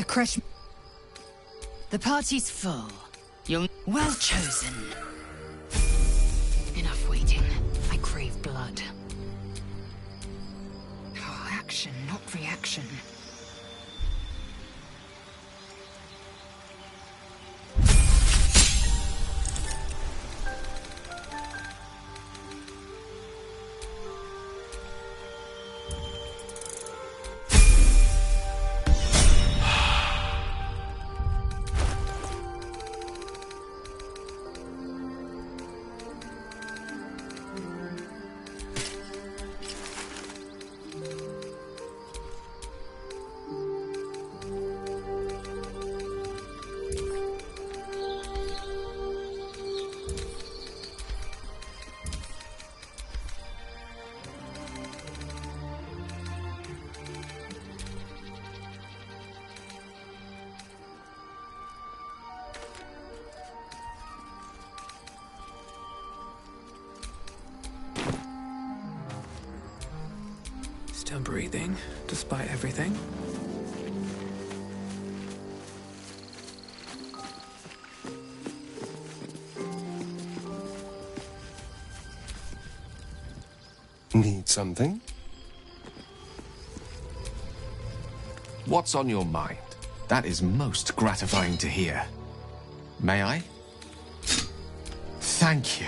The crush... The party's full. You're well chosen. Enough waiting. I crave blood. Oh, action, not reaction. Still breathing, despite everything. Need something? What's on your mind? That is most gratifying to hear. May I? Thank you.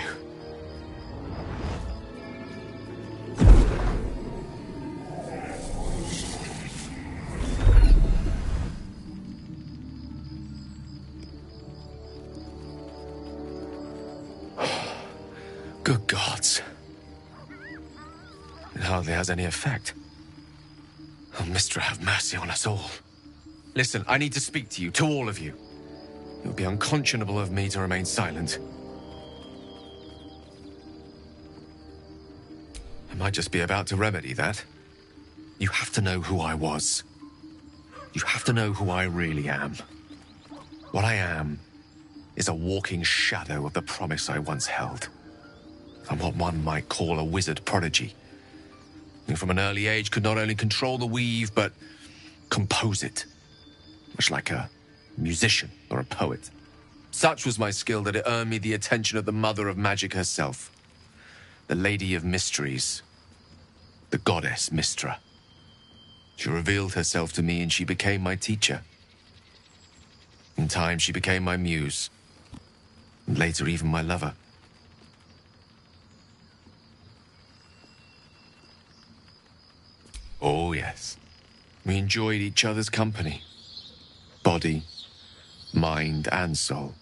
Good gods. It hardly has any effect. Oh, Mistra, have mercy on us all. Listen, I need to speak to you, to all of you. It would be unconscionable of me to remain silent. I might just be about to remedy that. You have to know who I was. You have to know who I really am. What I am is a walking shadow of the promise I once held. I'm what one might call a wizard prodigy, who from an early age could not only control the weave, but compose it, much like a musician or a poet. Such was my skill that it earned me the attention of the mother of magic herself, the Lady of Mysteries, the goddess Mistra. She revealed herself to me and she became my teacher. In time, she became my muse, and later even my lover. Oh, yes. We enjoyed each other's company. Body, mind, and soul.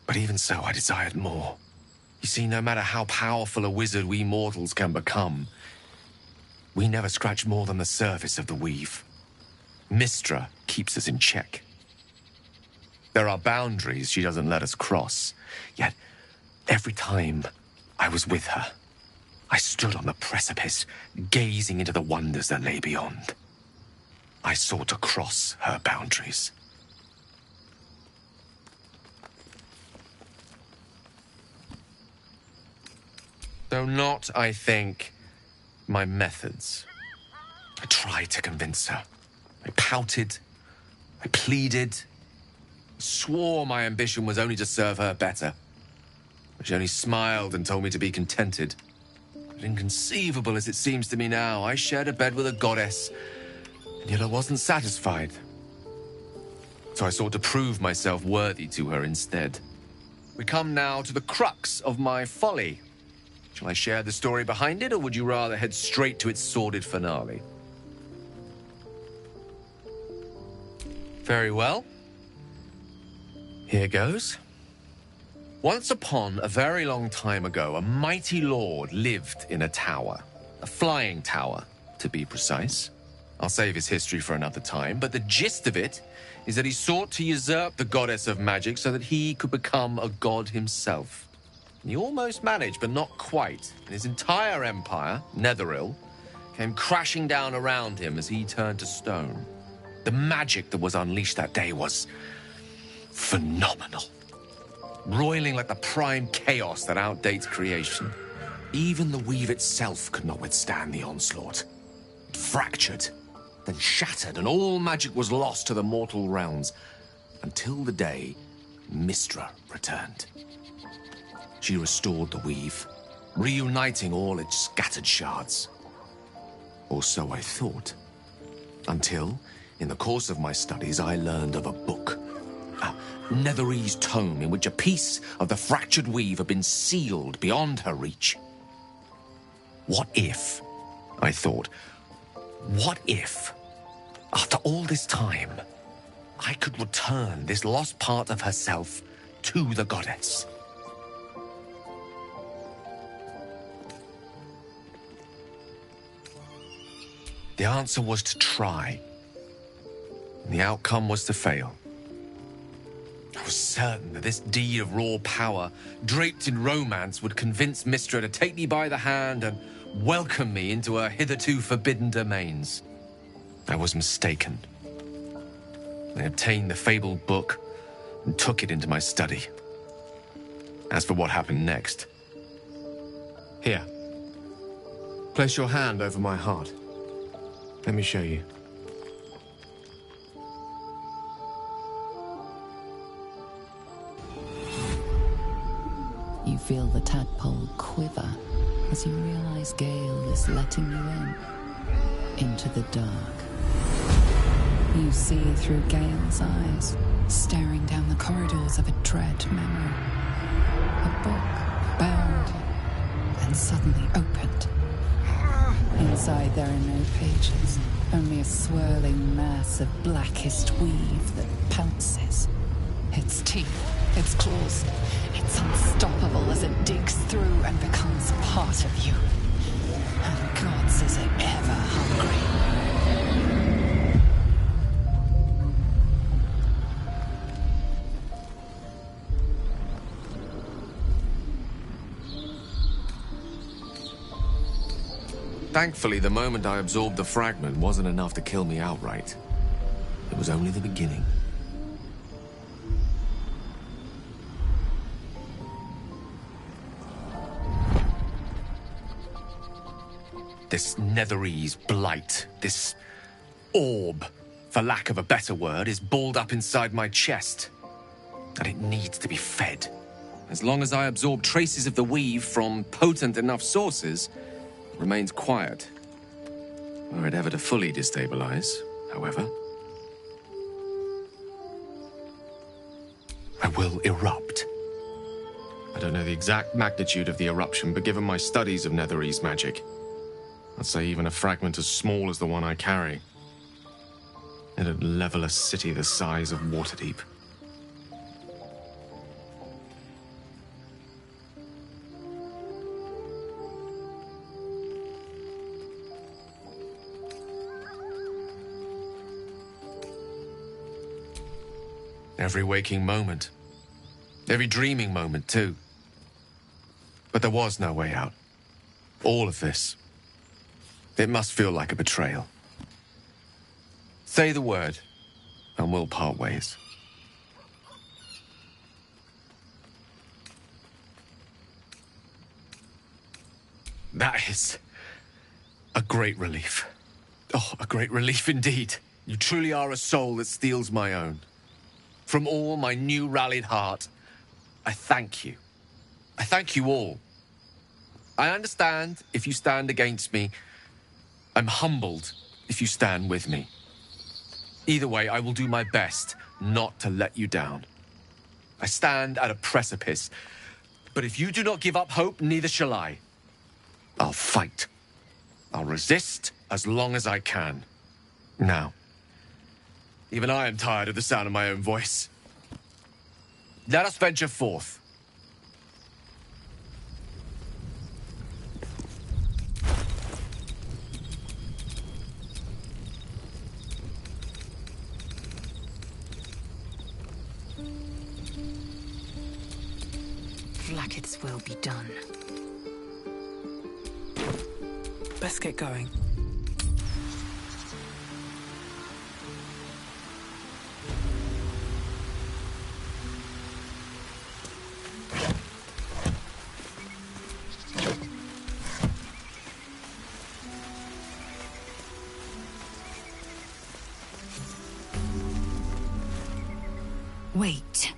But even so, I desired more. You see, no matter how powerful a wizard we mortals can become, we never scratch more than the surface of the weave. Mistra keeps us in check. There are boundaries she doesn't let us cross. Yet, every time I was with her, I stood on the precipice, gazing into the wonders that lay beyond. I sought to cross her boundaries. Though not, I think, my methods. I tried to convince her. I pouted. I pleaded. Swore my ambition was only to serve her better. But she only smiled and told me to be contented. But inconceivable as it seems to me now, I shared a bed with a goddess, and yet I wasn't satisfied. So I sought to prove myself worthy to her instead. We come now to the crux of my folly. Shall I share the story behind it, or would you rather head straight to its sordid finale? Very well. Here goes. Once upon a very long time ago, a mighty lord lived in a tower. A flying tower, to be precise. I'll save his history for another time, but the gist of it is that he sought to usurp the goddess of magic so that he could become a god himself. And he almost managed, but not quite. And his entire empire, Netheril, came crashing down around him as he turned to stone. The magic that was unleashed that day was phenomenal. Roiling like the prime chaos that outdates creation. Even the weave itself could not withstand the onslaught. It fractured, then shattered, and all magic was lost to the mortal realms, until the day Mystra returned. She restored the weave, reuniting all its scattered shards. Or so I thought. Until, in the course of my studies, I learned of a book. A Netherese tome in which a piece of the fractured weave had been sealed beyond her reach. What if, I thought, what if, after all this time, I could return this lost part of herself to the goddess? The answer was to try. And the outcome was to fail. I was certain that this deed of raw power, draped in romance, would convince Mystra to take me by the hand and welcome me into her hitherto forbidden domains. I was mistaken. I obtained the fabled book and took it into my study. As for what happened next... Here. Place your hand over my heart. Let me show you. You feel the tadpole quiver as you realize Gale is letting you into the dark. You see through Gale's eyes, staring down the corridors of a dread memory. A book bound and suddenly opened. Inside there are no pages, only a swirling mass of blackest weave that pounces. Its teeth, its claws, it's unstoppable as it digs through and becomes part of you. And gods, is it ever hungry. Thankfully, the moment I absorbed the fragment wasn't enough to kill me outright. It was only the beginning. This Netherese blight, this orb, for lack of a better word, is balled up inside my chest. And it needs to be fed. As long as I absorb traces of the weave from potent enough sources, it remains quiet. Were it ever to fully destabilize, however, I will erupt. I don't know the exact magnitude of the eruption, but given my studies of Netherese magic, I'd say even a fragment as small as the one I carry, it'd level a city the size of Waterdeep. Every waking moment. Every dreaming moment, too. But there was no way out. All of this. It must feel like a betrayal. Say the word, and we'll part ways. That is a great relief. Oh, a great relief indeed. You truly are a soul that steals my own. From all my new rallied heart, I thank you. I thank you all. I understand if you stand against me. I'm humbled if you stand with me. Either way, I will do my best not to let you down. I stand at a precipice, but if you do not give up hope, neither shall I. I'll fight. I'll resist as long as I can. Now, even I am tired of the sound of my own voice. Let us venture forth. Blacket's will be done. Best get going. Wait.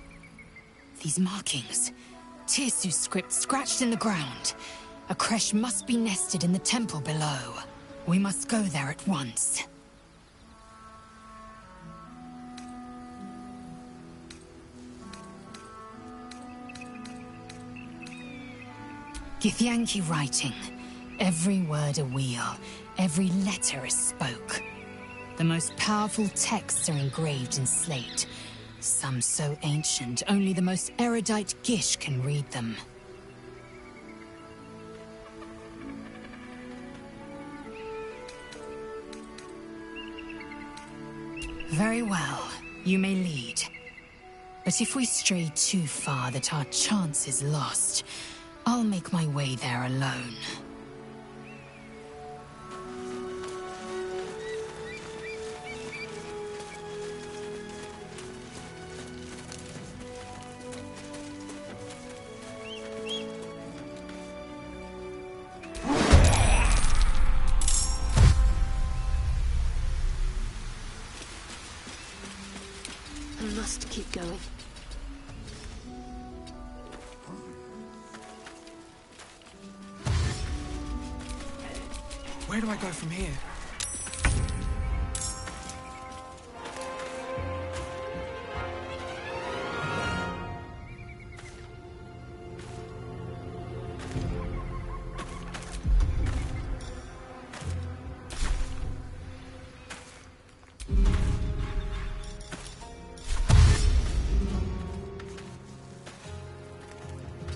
These markings. Tirsu's script scratched in the ground. A creche must be nested in the temple below. We must go there at once. Githyanki writing. Every word a wheel, every letter a spoke. The most powerful texts are engraved in slate. Some so ancient, only the most erudite Gish can read them. Very well, you may lead. But if we stray too far that our chance is lost, I'll make my way there alone. I must keep going. Where do I go from here?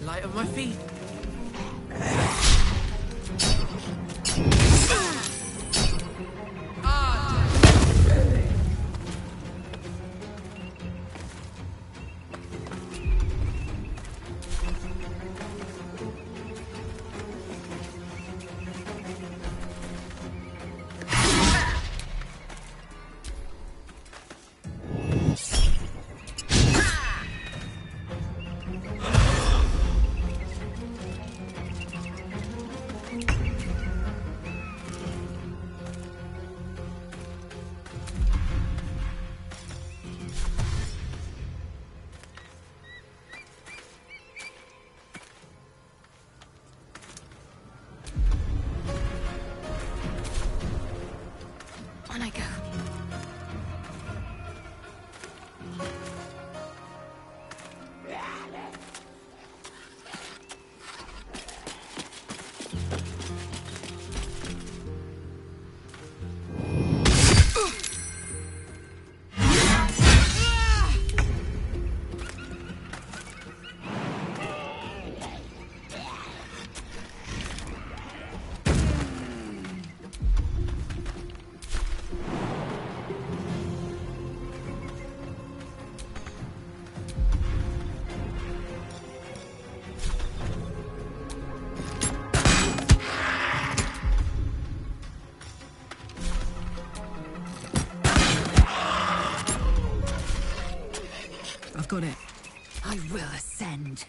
Light on my feet. On I go. I've got it. I will ascend.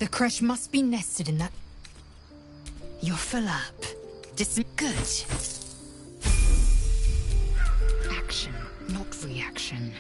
The crush must be nested in that... You're full up. Good. Action, not reaction.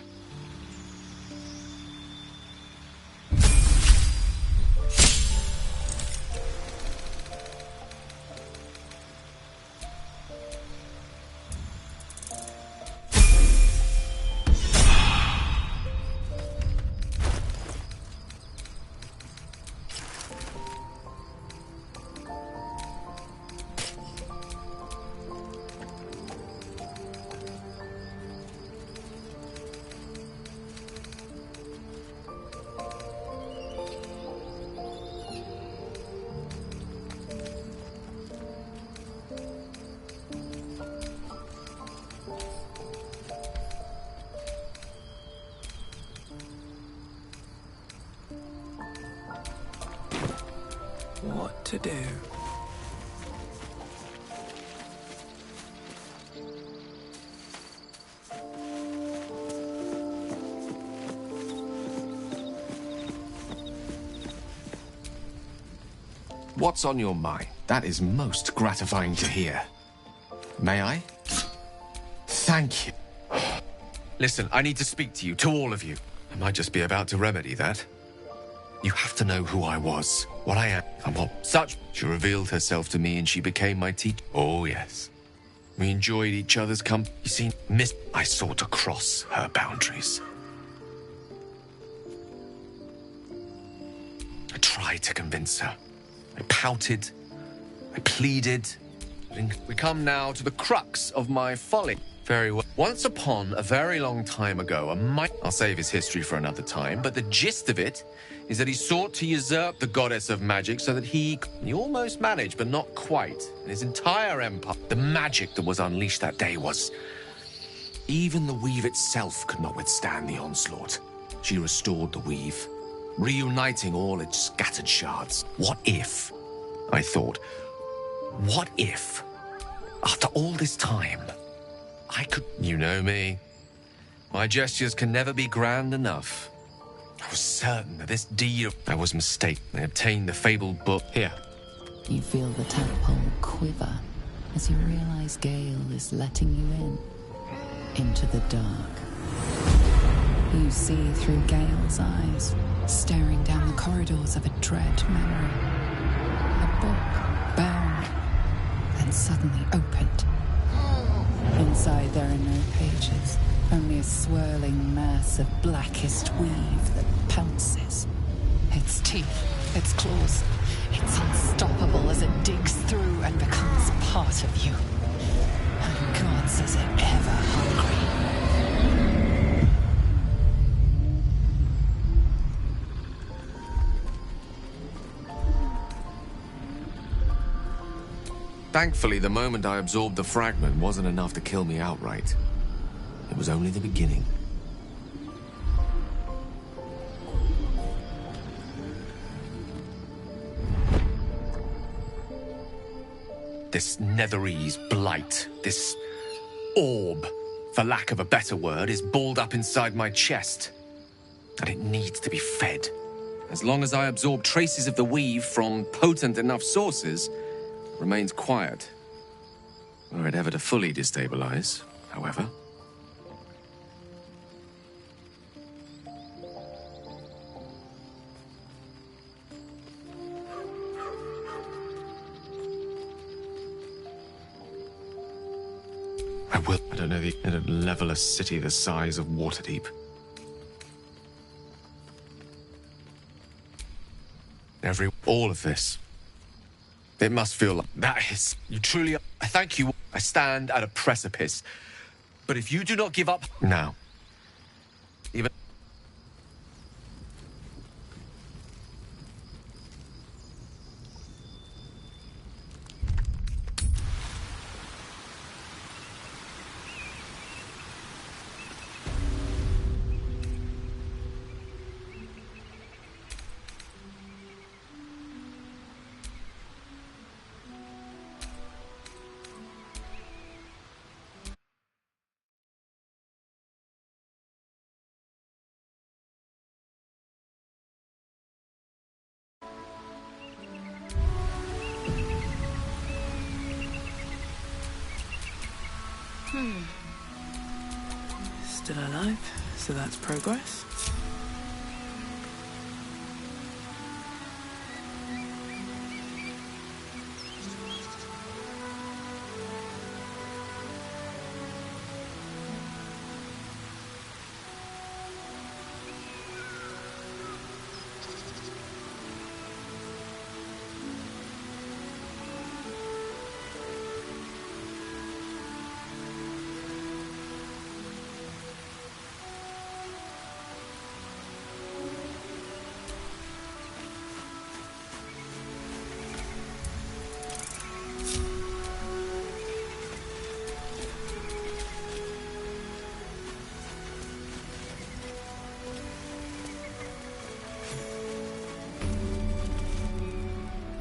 What to do? What's on your mind? That is most gratifying to hear. May I? Thank you. Listen, I need to speak to you, to all of you. I might just be about to remedy that. You have to know who I was, what I am, and what such. She revealed herself to me and she became my teacher. Oh, yes. We enjoyed each other's company. You see, I sought to cross her boundaries. I tried to convince her. I pouted. I pleaded. We come now to the crux of my folly. Very well. Once upon a very long time ago, I'll save his history for another time, but the gist of it is that he sought to usurp the goddess of magic so that he almost managed, but not quite. And his entire empire, the magic that was unleashed that day was... Even the weave itself could not withstand the onslaught. She restored the weave, reuniting all its scattered shards. What if, I thought, what if, after all this time, I could... You know me. My gestures can never be grand enough. I was certain that this deed of... I was mistaken. I obtained the fabled book. Here. You feel the tadpole quiver as you realize Gale is letting you into the dark. You see through Gale's eyes, staring down the corridors of a dread memory. A book bound, then suddenly opened. Inside there are no pages, only a swirling mass of blackest weave that pounces. Its teeth, its claws, it's unstoppable as it digs through and becomes part of you. And gods, is it ever hungry. Thankfully, the moment I absorbed the fragment wasn't enough to kill me outright. It was only the beginning. This Netherese blight, this orb, for lack of a better word, is balled up inside my chest. And it needs to be fed. As long as I absorb traces of the weave from potent enough sources, it remains quiet. Were it ever to fully destabilize, however. I will. I don't know, it'd level a city the size of Waterdeep. All of this. It must feel like that is. You truly. I thank you. I stand at a precipice. But if you do not give up now, even. Still alive, so that's progress.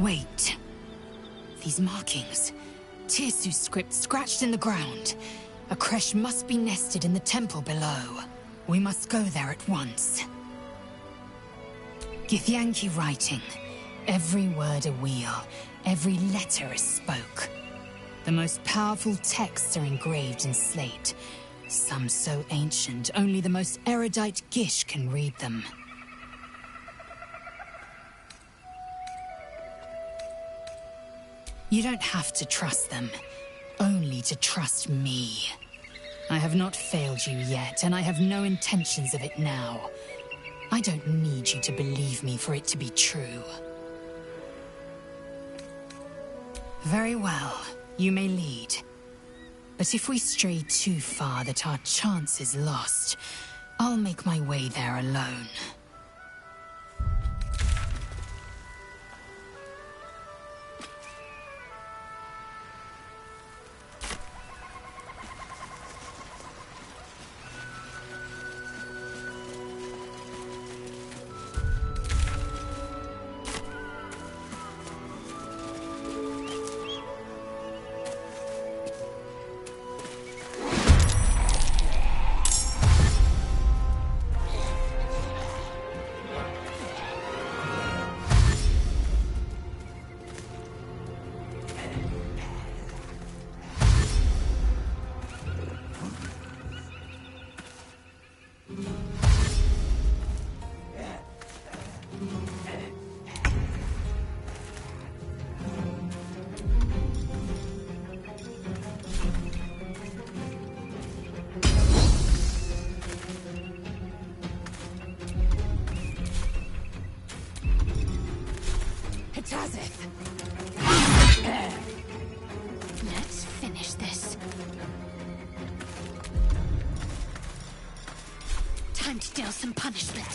Wait. These markings. Tirsu's script scratched in the ground. A creche must be nested in the temple below. We must go there at once. Githyanki writing. Every word a wheel, every letter a spoke. The most powerful texts are engraved in slate. Some so ancient, only the most erudite Gish can read them. You don't have to trust them, only to trust me. I have not failed you yet, and I have no intentions of it now. I don't need you to believe me for it to be true. Very well, you may lead. But if we stray too far that our chance is lost, I'll make my way there alone. Let's finish this. Time to deal some punishment.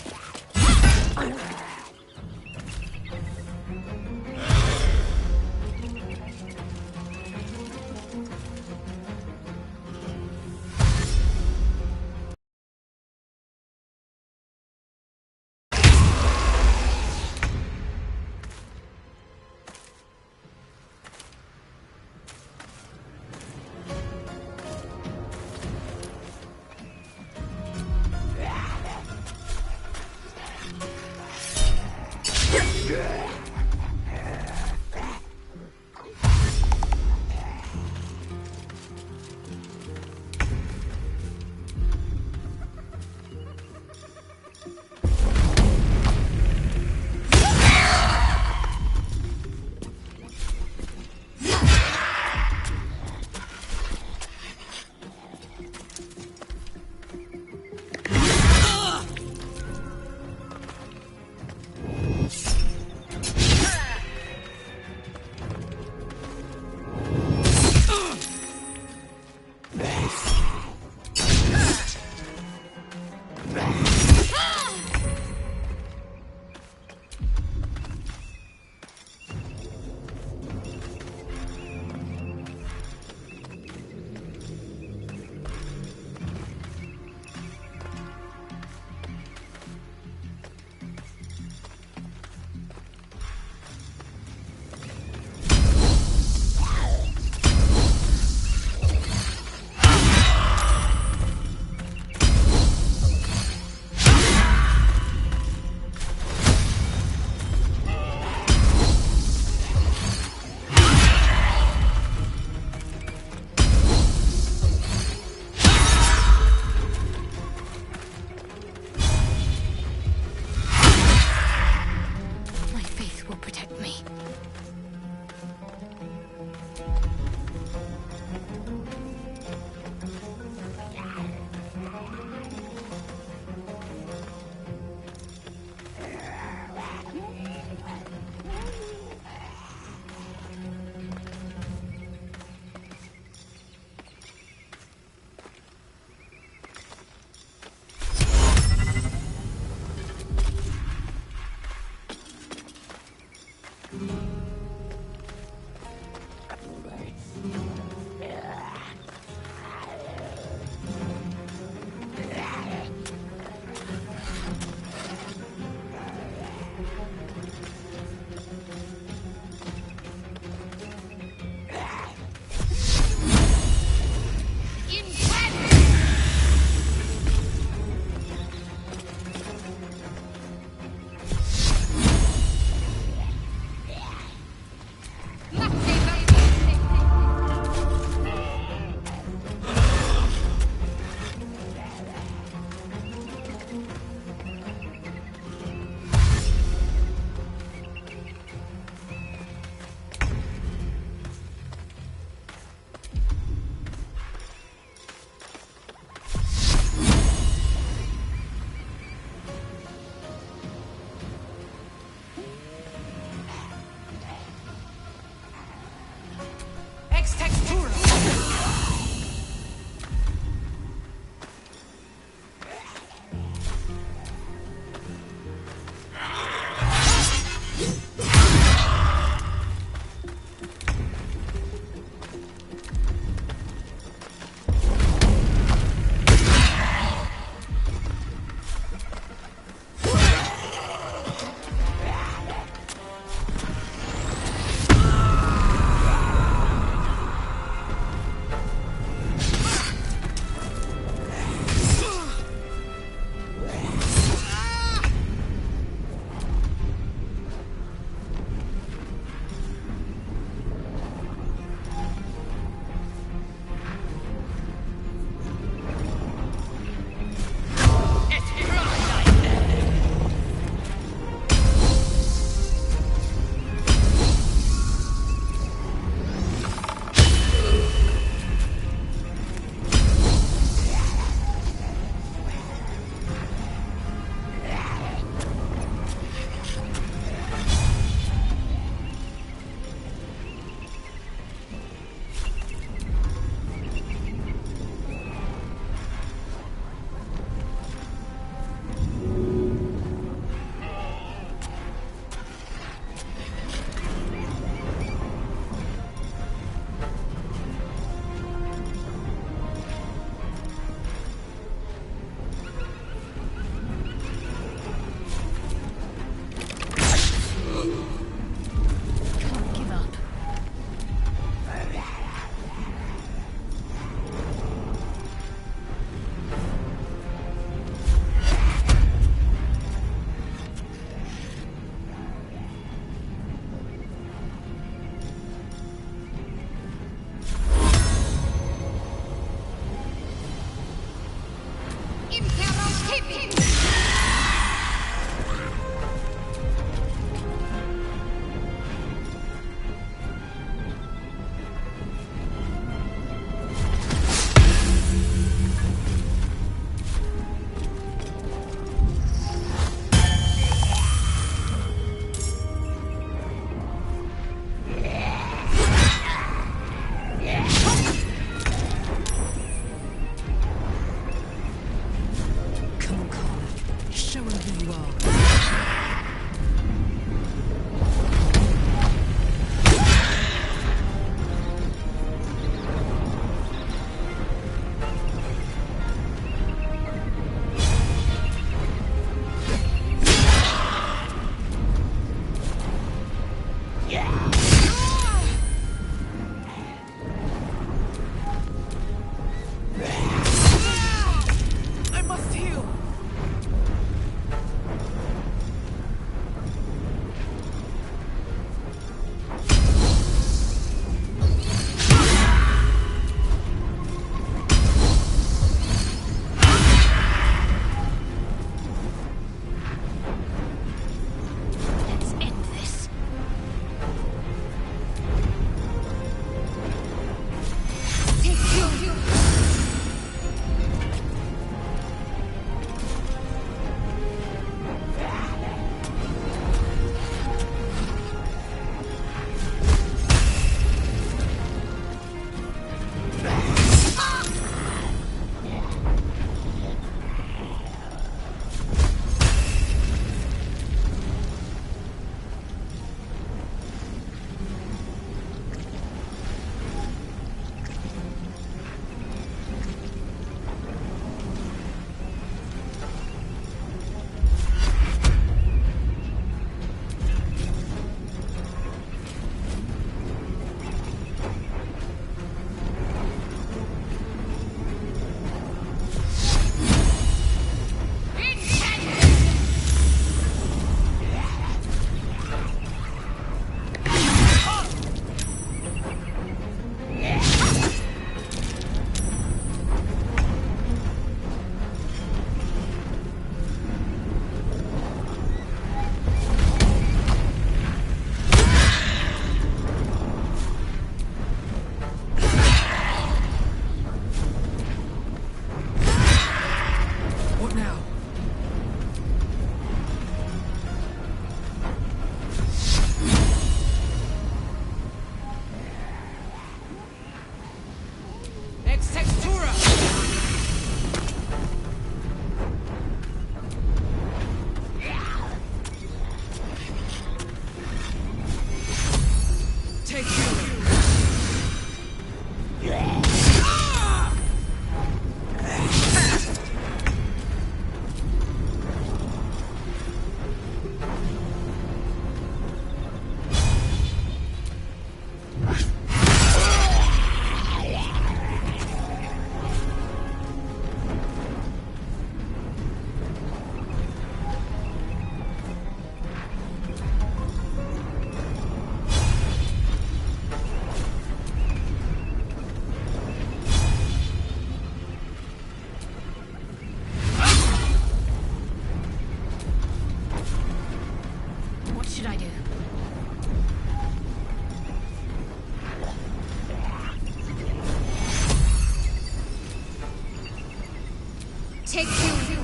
Take two.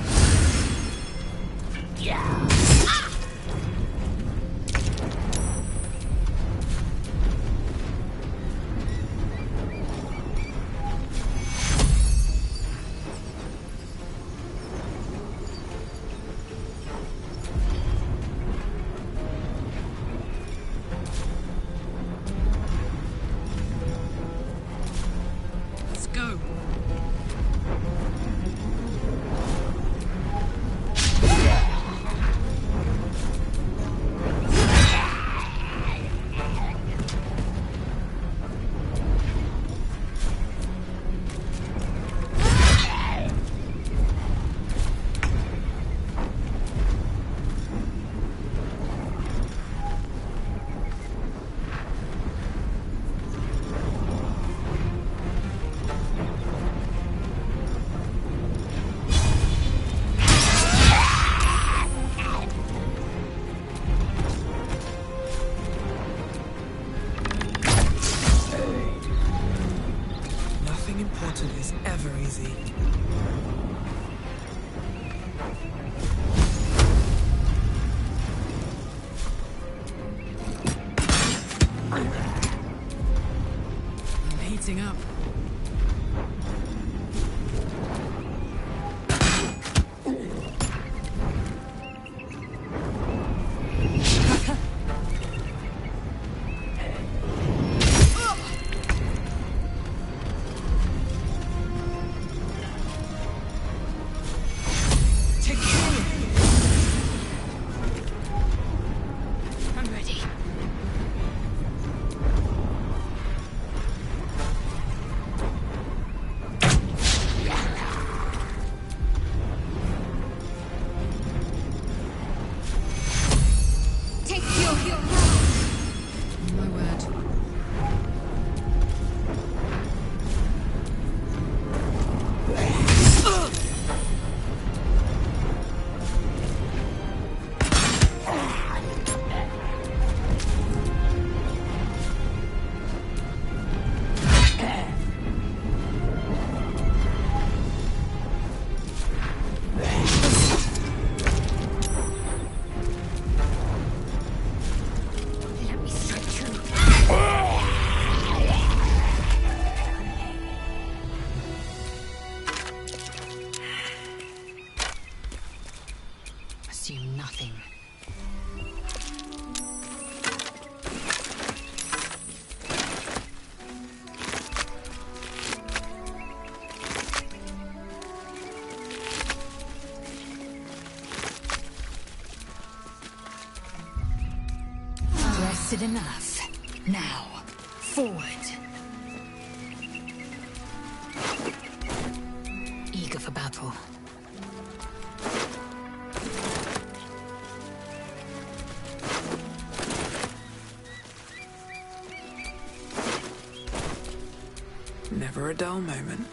Yeah. Let's go. heating up. Assume nothing. Rested enough. Now, forward. Eager for battle. Never a dull moment.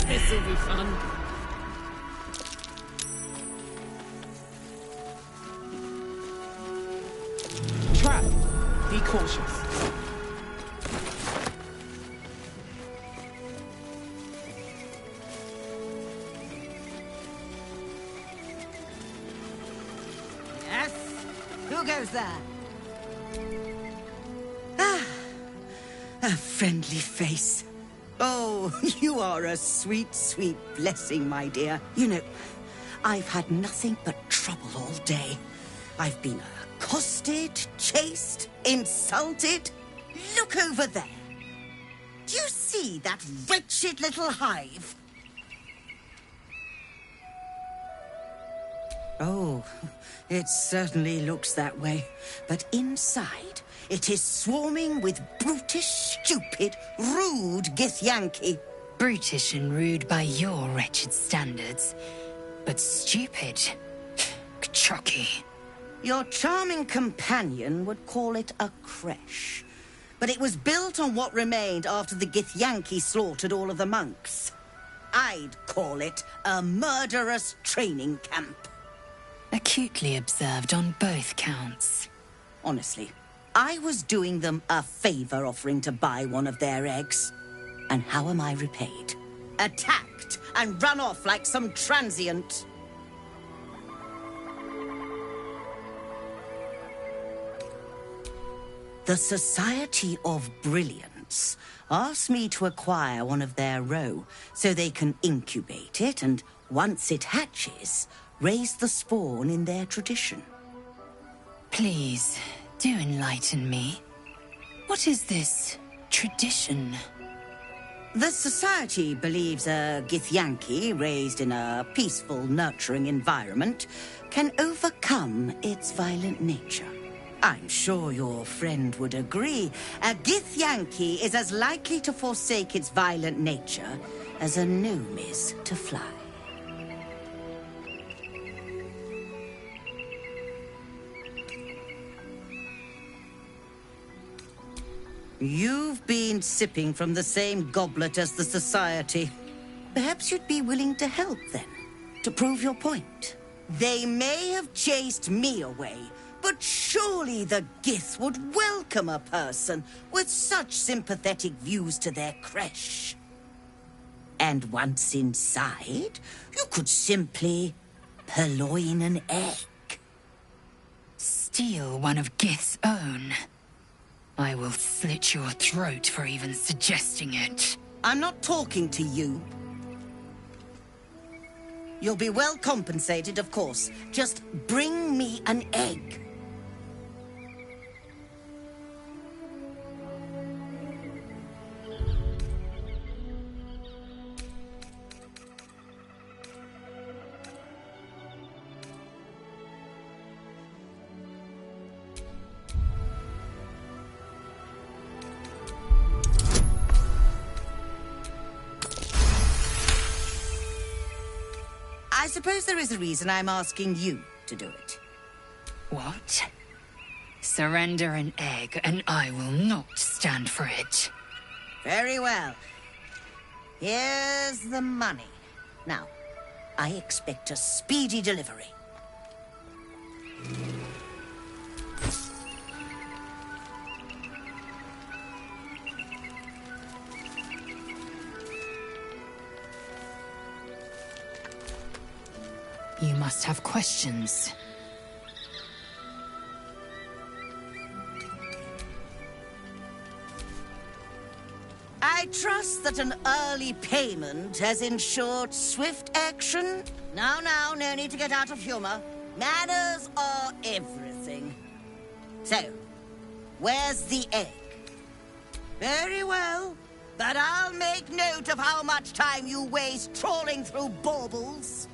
This'll be fun. Trap. Be cautious. Who goes there? Ah, a friendly face. Oh, you are a sweet, sweet blessing, my dear. You know, I've had nothing but trouble all day. I've been accosted, chased, insulted. Look over there. Do you see that wretched little hive? Oh, it certainly looks that way. But inside, it is swarming with brutish, stupid, rude Githyanki. Brutish and rude by your wretched standards, but stupid. Kchoki. Your charming companion would call it a creche. But it was built on what remained after the Githyanki slaughtered all of the monks. I'd call it a murderous training camp. Acutely observed on both counts. Honestly, I was doing them a favor offering to buy one of their eggs. And how am I repaid? Attacked and run off like some transient. The Society of Brilliance asked me to acquire one of their roe so they can incubate it and, once it hatches, raise the spawn in their tradition. Please, do enlighten me. What is this tradition? The Society believes a Githyanki raised in a peaceful, nurturing environment can overcome its violent nature. I'm sure your friend would agree. A Githyanki is as likely to forsake its violent nature as a gnome is to fly. You've been sipping from the same goblet as the Society. Perhaps you'd be willing to help, then, to prove your point. They may have chased me away, but surely the Gith would welcome a person with such sympathetic views to their creche. And once inside, you could simply purloin an egg. Steal one of Gith's own. I will slit your throat for even suggesting it. I'm not talking to you. You'll be well compensated, of course. Just bring me an egg. I suppose there is a reason I'm asking you to do it. What? Surrender an egg, and I will not stand for it. Very well. Here's the money. Now, I expect a speedy delivery. You must have questions. I trust that an early payment has ensured swift action. Now, no need to get out of humor. Manners are everything. So, where's the egg? Very well, but I'll make note of how much time you waste trawling through baubles.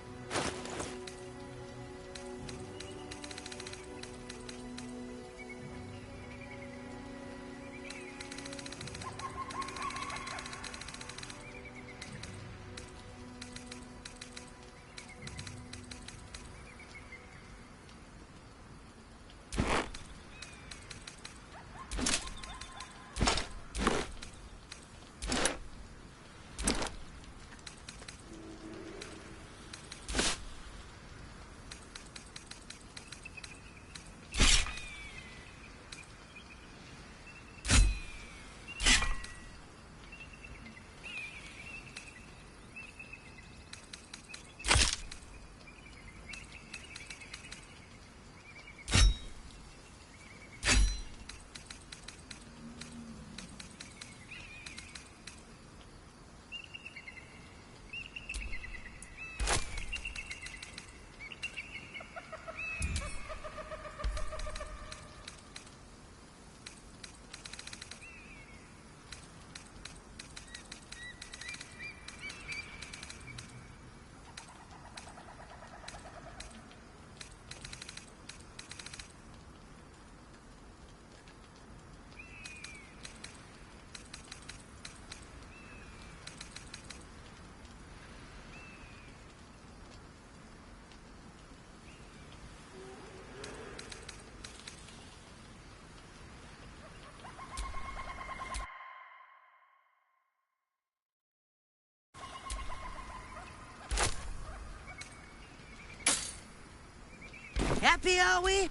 Happy, are we?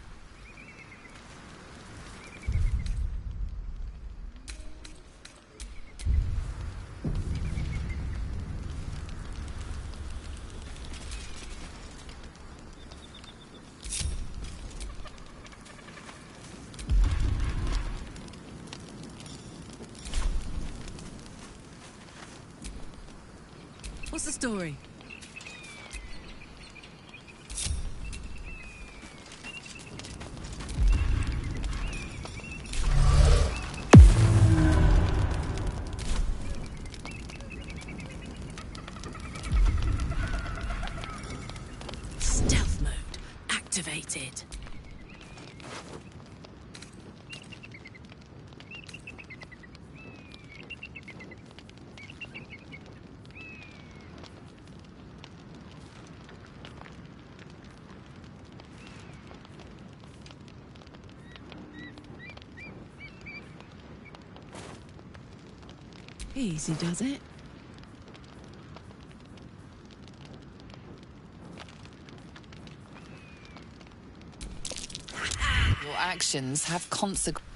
What's the story? Stealth mode activated. Easy does it. Your actions have consequences.